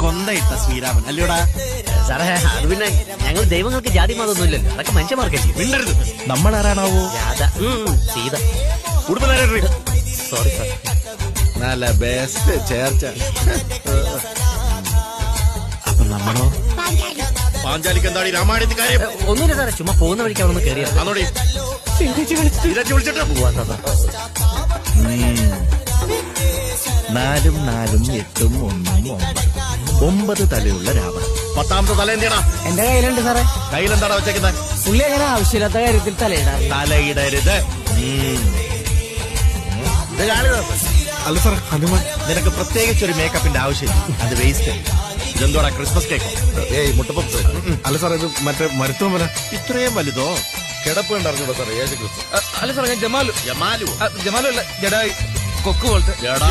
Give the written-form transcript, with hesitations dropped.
കൊന്തയിട്ട ശ്രീരാമൻ അല്ലയോടാ? സാറേ അത് പിന്നെ ഞങ്ങൾ ദൈവങ്ങൾക്ക് ജാതി മതമൊന്നുമില്ലല്ലോ, അതൊക്കെ മനുഷ്യന്മാർക്കല്ലേ. മിണ്ടരുത്. നമ്മളാരാണാവോ? രാധ, സീത. കുടുംബനാരെ സോറി സാർ. നല്ല ബെസ്റ്റ് ചേർച്ച. അപ്പൊ നമ്മളോ? പാഞ്ചാലിക്ക് എന്താണ് രാമായണത്തിൽ കാര്യം? ഒന്നുമില്ല സാറേ, ചുമ്മാ പോകുന്ന വഴിക്ക് അവിടെ നിന്ന് കയറിയത്. അതോടെ വിളിച്ചിട്ട് പോവാ സാർ. 4 4 8 1 9 തലയുള്ള രാവണൻ. 10ാമത്തെ തല എന്തിനാ? എന്റെ കയ്യിലുണ്ട് സാറേ. കയ്യിലെന്താടാ വെച്ചേക്കുന്നത്? പുള്ളി അങ്ങനെ ആവശ്യമില്ലാത്ത കാര്യത്തിൽ തലയിടാം. തലയിടരുത്. അല്ല സാർ, ഹനുമാൻ നിനക്ക് പ്രത്യേകിച്ച് ഒരു മേക്കപ്പിന്റെ ആവശ്യമില്ല, അത് വേസ്റ്റ്. ഇതെന്തോടാ, ക്രിസ്മസ് കേക്കോ? ഏയ് മുട്ടപ്പപ്പ്. അല്ല സാർ, ഇത് മറ്റേ മരുത്തോമല. ഇത്രയും വലുതോ? കിടപ്പ് കണ്ടറിഞ്ഞൂടാ സാർ, യേശു ക്രിസ്തു. അല്ല സാറേ, ഞാൻ ജമാലു. ജമാലു? ജമാലു അല്ല, ജഡായി കൊക്ക് പോലത്തെ. എടാ